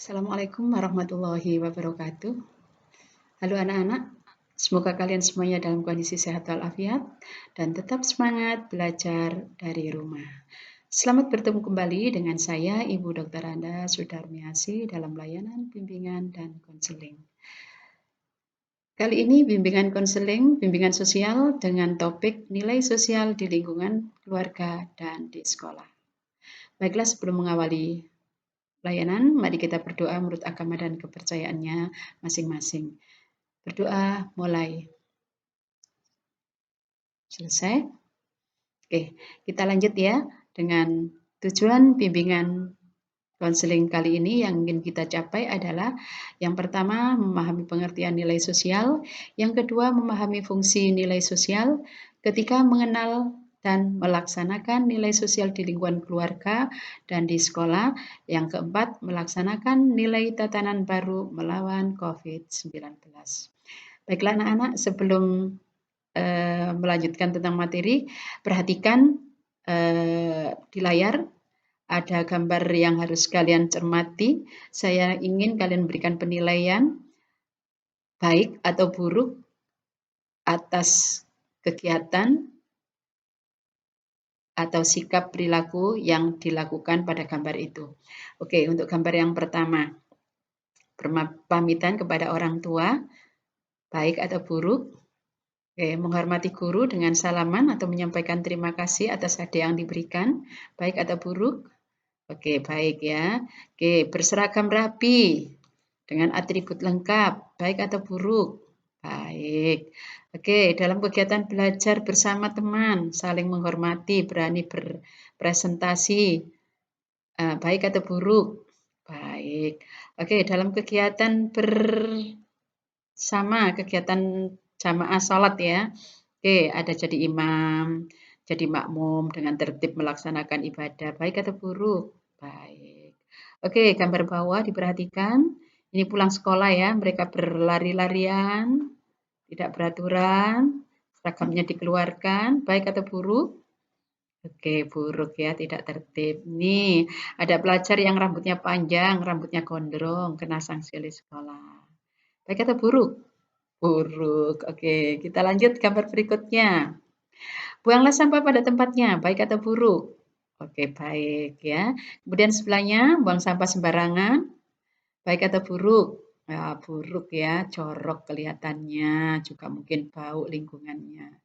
Assalamualaikum warahmatullahi wabarakatuh. Halo anak-anak, semoga kalian semuanya dalam kondisi sehat walafiat dan tetap semangat belajar dari rumah. Selamat bertemu kembali dengan saya, Ibu Dr. Anda Sudarmiasi dalam layanan bimbingan dan konseling. Kali ini bimbingan sosial dengan topik nilai sosial di lingkungan keluarga dan di sekolah. Baiklah, sebelum mengawali layanan, mari kita berdoa menurut agama dan kepercayaannya masing-masing. Berdoa mulai. Selesai? Oke, kita lanjut ya dengan tujuan bimbingan konseling kali ini yang ingin kita capai adalah yang pertama memahami pengertian nilai sosial, yang kedua memahami fungsi nilai sosial, ketiga mengenal dan melaksanakan nilai sosial di lingkungan keluarga dan di sekolah, yang keempat melaksanakan nilai tatanan baru melawan COVID-19. Baiklah anak-anak, sebelum melanjutkan tentang materi, perhatikan di layar ada gambar yang harus kalian cermati. Saya ingin kalian berikan penilaian baik atau buruk atas kegiatan atau sikap perilaku yang dilakukan pada gambar itu. Oke, untuk gambar yang pertama, berpamitan kepada orang tua, baik atau buruk. Oke, menghormati guru dengan salaman atau menyampaikan terima kasih atas hadiah yang diberikan, baik atau buruk. Oke, baik ya. Oke, berseragam rapi dengan atribut lengkap, baik atau buruk? Baik. Oke, dalam kegiatan belajar bersama teman, saling menghormati, berani berpresentasi, baik atau buruk? Baik. Oke, dalam kegiatan bersama, kegiatan jamaah salat ya. Oke, ada jadi imam, jadi makmum dengan tertib melaksanakan ibadah, baik atau buruk? Baik. Oke, gambar bawah diperhatikan. Ini pulang sekolah ya, mereka berlari-larian, tidak beraturan, seragamnya dikeluarkan, baik atau buruk? Oke, buruk ya, tidak tertib. Nih, ada pelajar yang rambutnya panjang, rambutnya gondrong, kena sanksi oleh sekolah. Baik atau buruk? Buruk. Oke, kita lanjut gambar berikutnya. Buanglah sampah pada tempatnya, baik atau buruk? Oke, baik ya. Kemudian sebelahnya, buang sampah sembarangan, baik atau buruk? Ya, buruk ya, jorok kelihatannya, juga mungkin bau lingkungannya.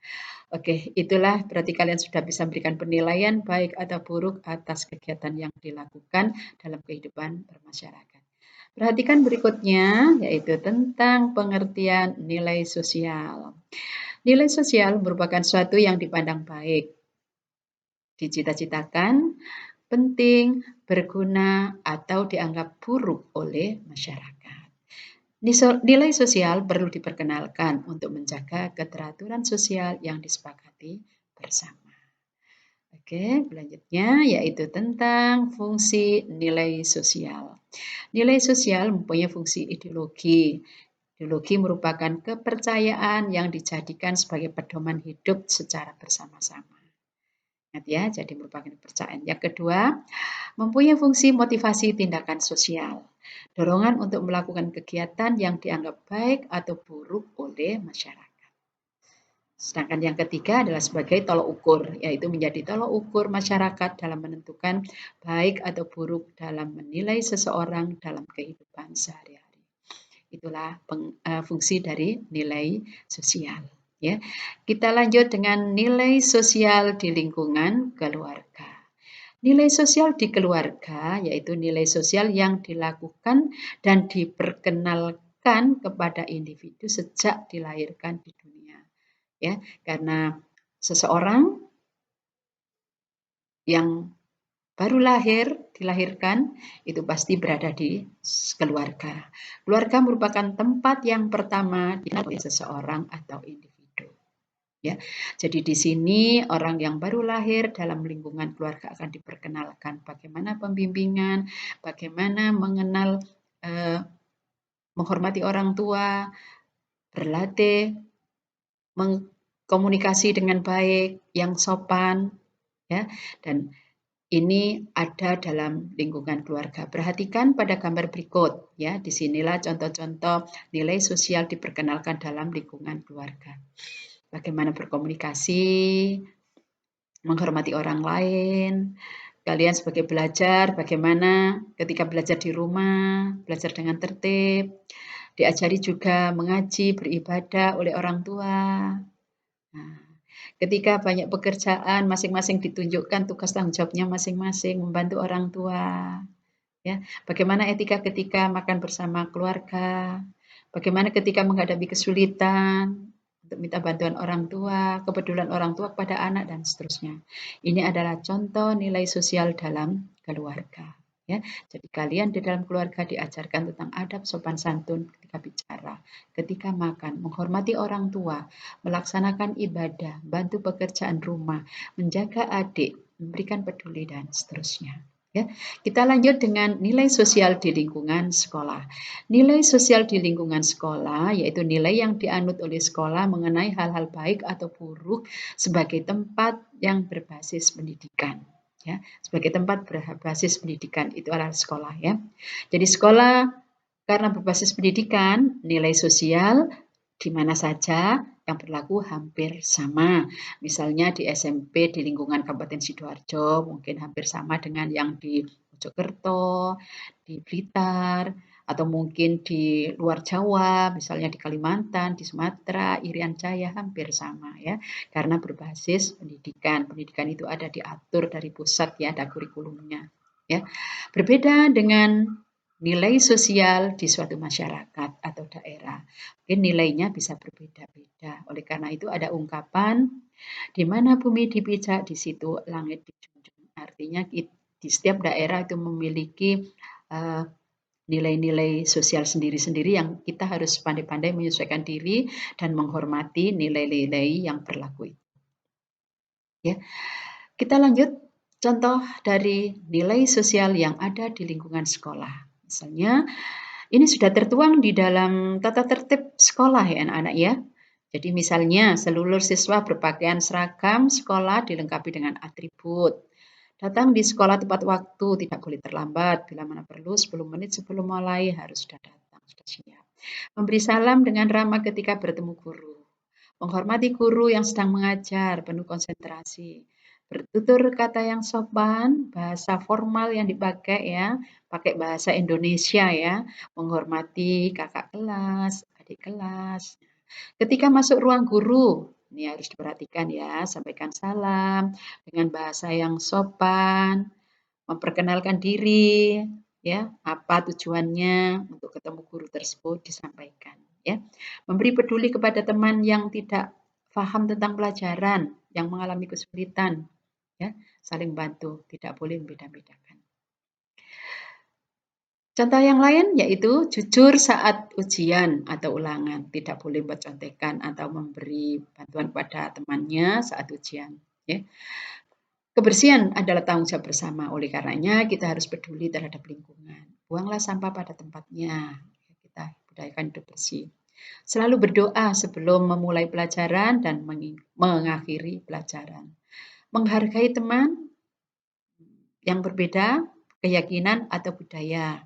Oke, itulah berarti kalian sudah bisa memberikan penilaian baik atau buruk atas kegiatan yang dilakukan dalam kehidupan bermasyarakat. Perhatikan berikutnya, yaitu tentang pengertian nilai sosial. Nilai sosial merupakan suatu yang dipandang baik, dicita-citakan, penting, berguna, atau dianggap buruk oleh masyarakat. Nilai sosial perlu diperkenalkan untuk menjaga keteraturan sosial yang disepakati bersama. Oke, selanjutnya yaitu tentang fungsi nilai sosial. Nilai sosial mempunyai fungsi ideologi. Ideologi merupakan kepercayaan yang dijadikan sebagai pedoman hidup secara bersama-sama. Ingat ya, jadi merupakan kepercayaan. Yang kedua, mempunyai fungsi motivasi tindakan sosial. Dorongan untuk melakukan kegiatan yang dianggap baik atau buruk oleh masyarakat. Sedangkan yang ketiga adalah sebagai tolok ukur, yaitu menjadi tolok ukur masyarakat dalam menentukan baik atau buruk dalam menilai seseorang dalam kehidupan sehari-hari. Itulah fungsi dari nilai sosial. Ya, kita lanjut dengan nilai sosial di lingkungan keluarga. Nilai sosial di keluarga yaitu nilai sosial yang dilakukan dan diperkenalkan kepada individu sejak dilahirkan di dunia. Ya, karena seseorang yang baru dilahirkan, itu pasti berada di keluarga. Keluarga merupakan tempat yang pertama dikenal oleh seseorang atau individu. Ya, jadi di sini orang yang baru lahir dalam lingkungan keluarga akan diperkenalkan bagaimana pembimbingan, bagaimana mengenal, menghormati orang tua, berlatih, komunikasi dengan baik, yang sopan, ya, dan ini ada dalam lingkungan keluarga. Perhatikan pada gambar berikut ya. Disinilah contoh-contoh nilai sosial diperkenalkan dalam lingkungan keluarga. Bagaimana berkomunikasi, menghormati orang lain. Kalian sebagai belajar, bagaimana ketika belajar di rumah, belajar dengan tertib. Diajari juga mengaji, beribadah oleh orang tua. Nah, ketika banyak pekerjaan, masing-masing ditunjukkan tugas tanggung jawabnya masing-masing, membantu orang tua. Ya, bagaimana etika ketika makan bersama keluarga, bagaimana ketika menghadapi kesulitan, untuk minta bantuan orang tua, kepedulian orang tua kepada anak, dan seterusnya. Ini adalah contoh nilai sosial dalam keluarga. Ya, jadi kalian di dalam keluarga diajarkan tentang adab sopan santun ketika bicara, ketika makan, menghormati orang tua, melaksanakan ibadah, bantu pekerjaan rumah, menjaga adik, memberikan peduli, dan seterusnya. Ya, kita lanjut dengan nilai sosial di lingkungan sekolah. Nilai sosial di lingkungan sekolah yaitu nilai yang dianut oleh sekolah mengenai hal-hal baik atau buruk sebagai tempat yang berbasis pendidikan. Ya, sebagai tempat berbasis pendidikan itu adalah sekolah ya. Jadi sekolah karena berbasis pendidikan, nilai sosial di mana saja yang berlaku hampir sama. Misalnya di SMP di lingkungan Kabupaten Sidoarjo mungkin hampir sama dengan yang di Mojokerto, di Blitar, atau mungkin di luar Jawa, misalnya di Kalimantan, di Sumatera, Irian Jaya hampir sama ya. Karena berbasis pendidikan. Pendidikan itu ada diatur dari pusat ya, ada kurikulumnya. Ya. Berbeda dengan nilai sosial di suatu masyarakat atau daerah. Mungkin nilainya bisa berbeda-beda. Oleh karena itu ada ungkapan di mana bumi dipijak, di situ langit dijunjung. Artinya di setiap daerah itu memiliki nilai-nilai sosial sendiri-sendiri yang kita harus pandai-pandai menyesuaikan diri dan menghormati nilai-nilai yang berlaku. Ya. Kita lanjut contoh dari nilai sosial yang ada di lingkungan sekolah. Misalnya, ini sudah tertuang di dalam tata tertib sekolah ya anak-anak ya. Jadi misalnya seluruh siswa berpakaian seragam sekolah dilengkapi dengan atribut. Datang di sekolah tepat waktu, tidak boleh terlambat. Bila mana perlu 10 menit sebelum mulai harus sudah datang, sudah siap. Memberi salam dengan ramah ketika bertemu guru. Menghormati guru yang sedang mengajar, penuh konsentrasi. Bertutur kata yang sopan, bahasa formal yang dipakai ya, pakai bahasa Indonesia ya, menghormati kakak kelas, adik kelas. Ketika masuk ruang guru, ini harus diperhatikan ya, sampaikan salam dengan bahasa yang sopan, memperkenalkan diri, ya, apa tujuannya untuk ketemu guru tersebut disampaikan, ya. Memberi peduli kepada teman yang tidak paham tentang pelajaran, yang mengalami kesulitan, ya, saling bantu, tidak boleh membeda-bedakan. Contoh yang lain yaitu jujur saat ujian atau ulangan, tidak boleh buat contekan atau memberi bantuan pada temannya saat ujian, ya. Kebersihan adalah tanggung jawab bersama, oleh karenanya kita harus peduli terhadap lingkungan. Buanglah sampah pada tempatnya, kita budayakan hidup bersih. Selalu berdoa sebelum memulai pelajaran dan mengakhiri pelajaran. Menghargai teman yang berbeda, keyakinan atau budaya.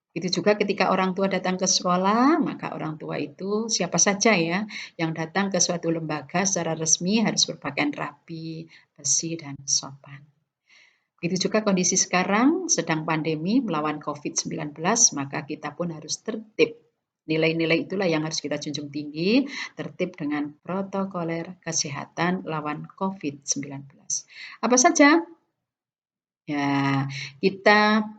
Itu juga ketika orang tua datang ke sekolah, maka orang tua itu siapa saja ya yang datang ke suatu lembaga secara resmi harus berpakaian rapi, bersih, dan sopan. Begitu juga kondisi sekarang sedang pandemi melawan COVID-19, maka kita pun harus tertib. Nilai-nilai itulah yang harus kita junjung tinggi, tertib dengan protokoler kesehatan lawan COVID-19. Apa saja? Ya, kita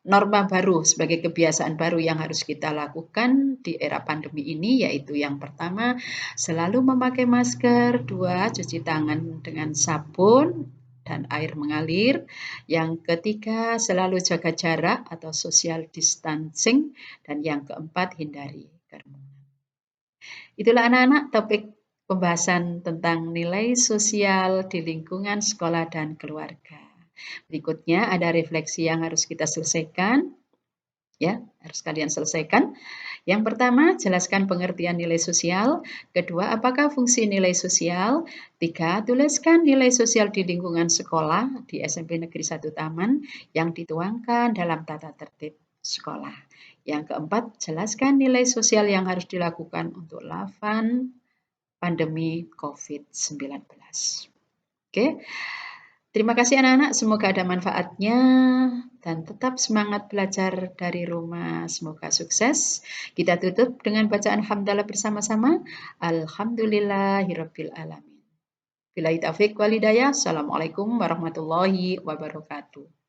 norma baru sebagai kebiasaan baru yang harus kita lakukan di era pandemi ini, yaitu yang pertama selalu memakai masker, 2 cuci tangan dengan sabun dan air mengalir, yang ketiga selalu jaga jarak atau social distancing, dan yang keempat hindari kerumunan. Itulah anak-anak topik pembahasan tentang nilai sosial di lingkungan sekolah dan keluarga. Berikutnya ada refleksi yang harus kita selesaikan, ya, harus kalian selesaikan, Yang pertama, jelaskan pengertian nilai sosial. Kedua, apakah fungsi nilai sosial? Tiga, tuliskan nilai sosial di lingkungan sekolah di SMP Negeri 1 Taman yang dituangkan dalam tata tertib sekolah. Yang keempat, jelaskan nilai sosial yang harus dilakukan untuk lawan pandemi COVID-19. Oke, terima kasih anak-anak, semoga ada manfaatnya dan tetap semangat belajar dari rumah. Semoga sukses. Kita tutup dengan bacaan hamdalah bersama-sama. Alhamdulillahirabbil alamin. Billahi taufik wal hidayah. Assalamualaikum warahmatullahi wabarakatuh.